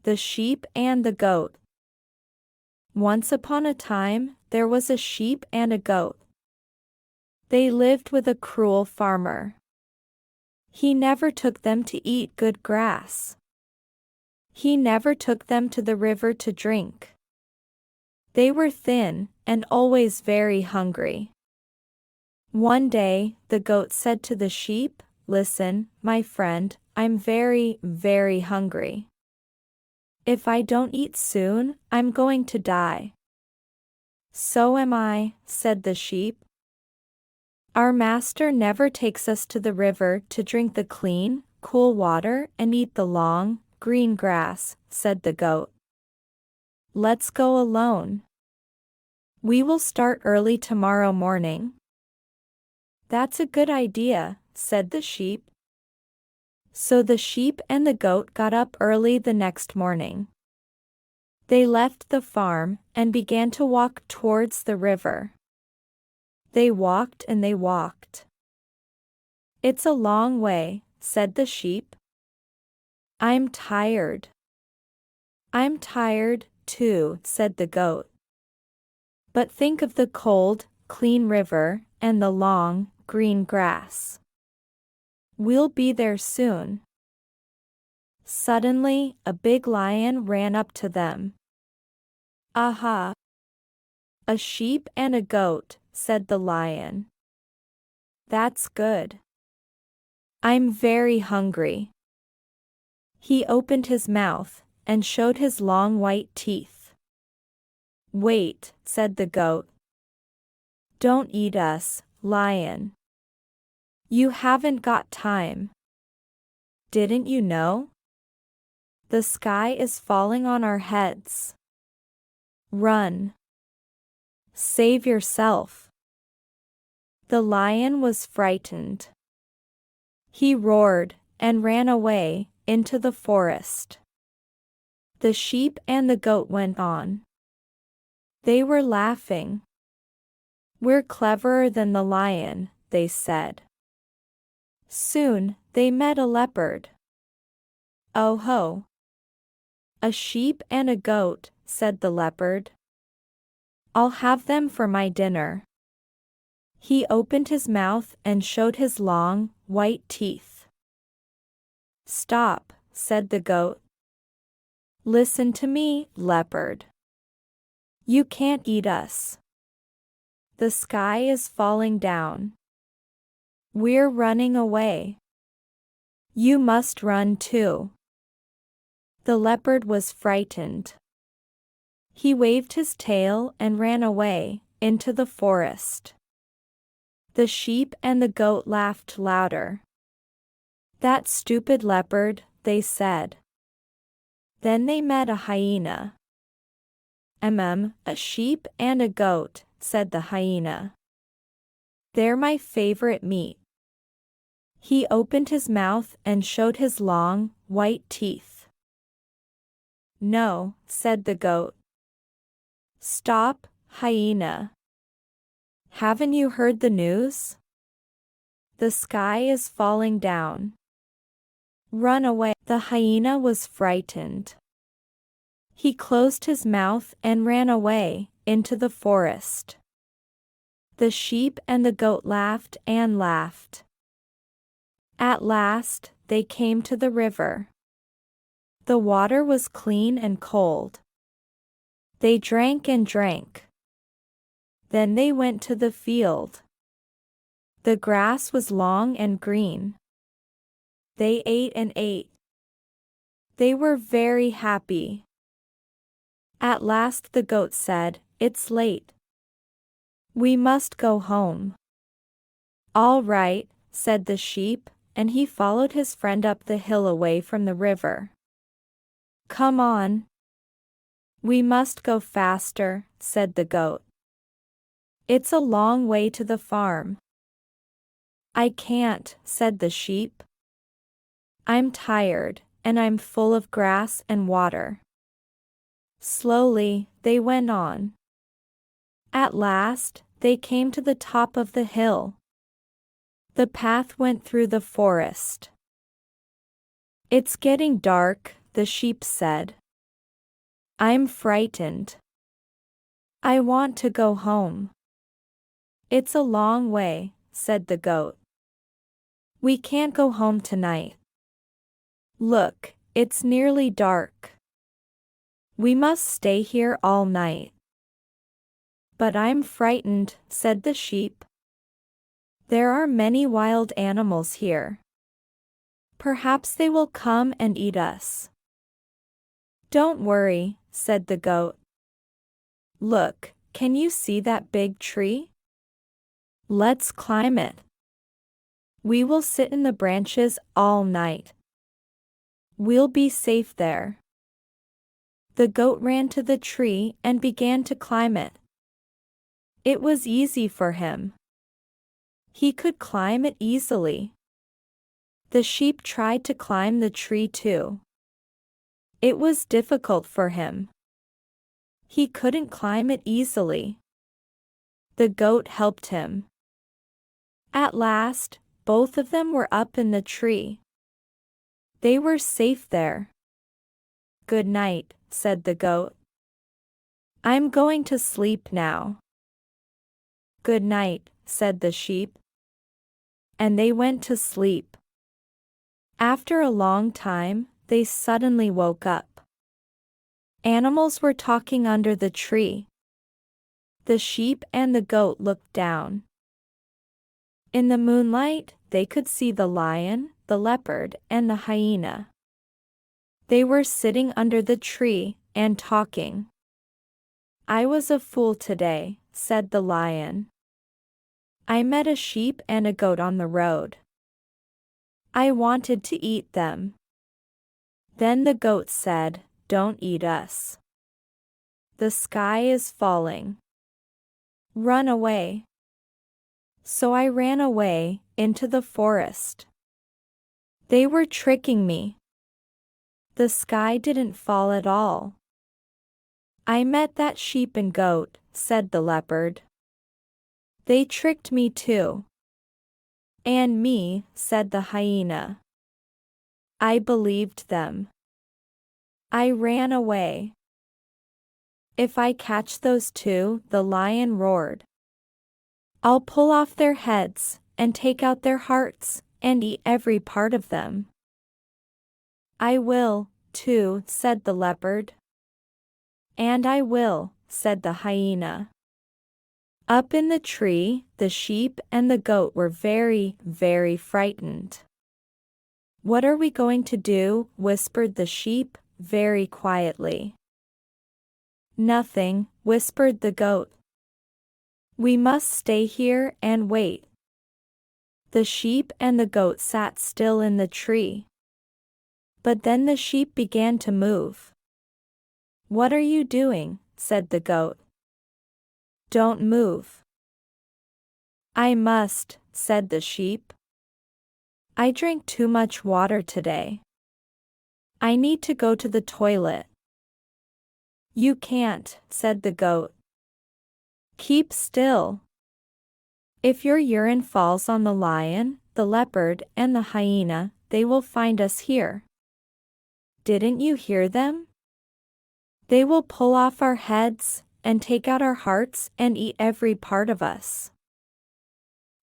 The sheep and the goat. Once upon a time, there was a sheep and a goat. They lived with a cruel farmer. He never took them to eat good grass. He never took them to the river to drink. They were thin and always very hungry. One day, the goat said to the sheep, "Listen, my friend, I'm very, very hungry. If I don't eat soon, I'm going to die." "So am I," said the sheep. "Our master never takes us to the river to drink the clean, cool water and eat the long, green grass," said the goat. "Let's go alone. We will start early tomorrow morning." "That's a good idea," said the sheep. So the sheep and the goat got up early the next morning. They left the farm and began to walk towards the river. They walked and they walked. "It's a long way," said the sheep. "I'm tired." "I'm tired, too," said the goat. "But think of the cold, clean river and the long, green grass. We'll be there soon." Suddenly, a big lion ran up to them. "Aha! A sheep and a goat," said the lion. "That's good. I'm very hungry." He opened his mouth and showed his long white teeth. "Wait," said the goat. "Don't eat us, lion. You haven't got time. Didn't you know? The sky is falling on our heads. Run. Save yourself." The lion was frightened. He roared and ran away into the forest. The sheep and the goat went on. They were laughing. "We're cleverer than the lion," they said. Soon, they met a leopard. "Oh ho! A sheep and a goat," said the leopard. "I'll have them for my dinner." He opened his mouth and showed his long, white teeth. "Stop," said the goat. "Listen to me, leopard. You can't eat us. The sky is falling down. We're running away. You must run too." The leopard was frightened. He waved his tail and ran away into the forest. The sheep and the goat laughed louder. "That stupid leopard," they said. Then they met a hyena. A sheep and a goat," said the hyena. "They're my favorite meat." He opened his mouth and showed his long, white teeth. "No," said the goat. "Stop, hyena. Haven't you heard the news? The sky is falling down. Run away." The hyena was frightened. He closed his mouth and ran away into the forest. The sheep and the goat laughed and laughed. At last, they came to the river. The water was clean and cold. They drank and drank. Then they went to the field. The grass was long and green. They ate and ate. They were very happy. At last the goat said, "It's late. We must go home." "All right," said the sheep, and he followed his friend up the hill away from the river. "Come on. We must go faster," said the goat. "It's a long way to the farm." "I can't," said the sheep. "I'm tired, and I'm full of grass and water." Slowly, they went on. At last, they came to the top of the hill. The path went through the forest. "It's getting dark," the sheep said. I'm frightened. I want to go home. It's a long way, said the goat. We can't go home tonight. Look, it's nearly dark. We must stay here all night. But I'm frightened, said the sheep. There are many wild animals here. Perhaps they will come and eat us. Don't worry, said the goat. Look, can you see that big tree? Let's climb it. We will sit in the branches all night. We'll be safe there. The goat ran to the tree and began to climb it. It was easy for him. He could climb it easily. The sheep tried to climb the tree too. It was difficult for him. He couldn't climb it easily. The goat helped him. At last, both of them were up in the tree. They were safe there. Good night, said the goat. I'm going to sleep now. Good night, said the sheep. And they went to sleep. After a long time, they suddenly woke up. Animals were talking under the tree. The sheep and the goat looked down. In the moonlight, they could see the lion, the leopard, and the hyena. They were sitting under the tree and talking. I was a fool today, said the lion. I met a sheep and a goat on the road. I wanted to eat them. Then the goat said, Don't eat us. The sky is falling. Run away. So I ran away, into the forest. They were tricking me. The sky didn't fall at all. I met that sheep and goat, said the leopard. They tricked me too. And me, said the hyena. I believed them. I ran away. If I catch those two, the lion roared. I'll pull off their heads, and take out their hearts, and eat every part of them. I will, too, said the leopard. And I will, said the hyena. Up in the tree, the sheep and the goat were very, very frightened. What are we going to do? Whispered the sheep, very quietly. Nothing, whispered the goat. We must stay here and wait. The sheep and the goat sat still in the tree. But then the sheep began to move. What are you doing? Said the goat. Don't move. I must, said the sheep. I drank too much water today. I need to go to the toilet. You can't, said the goat. Keep still. If your urine falls on the lion, the leopard, and the hyena, they will find us here. Didn't you hear them? They will pull off our heads, and take out our hearts and eat every part of us.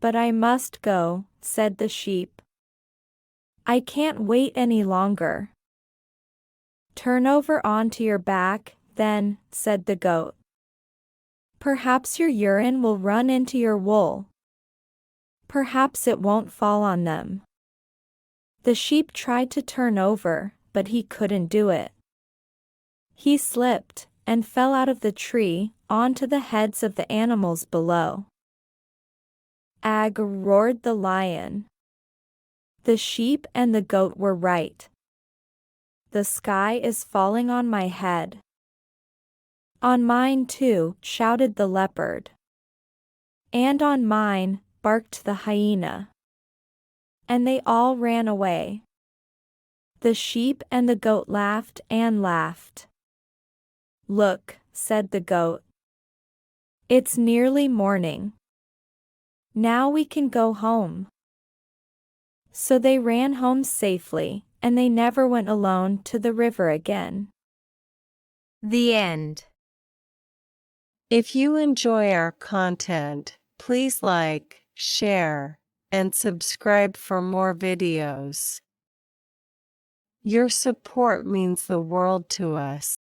But I must go, said the sheep. I can't wait any longer. Turn over onto your back, then, said the goat. Perhaps your urine will run into your wool. Perhaps it won't fall on them. The sheep tried to turn over, but he couldn't do it. He slipped, and fell out of the tree, onto the heads of the animals below. Ag, roared the lion. The sheep and the goat were right. The sky is falling on my head. On mine too, shouted the leopard. And on mine, barked the hyena. And they all ran away. The sheep and the goat laughed and laughed. Look, said the goat. It's nearly morning. Now we can go home. So they ran home safely, and they never went alone to the river again. The end. If you enjoy our content, please like, share, and subscribe for more videos. Your support means the world to us.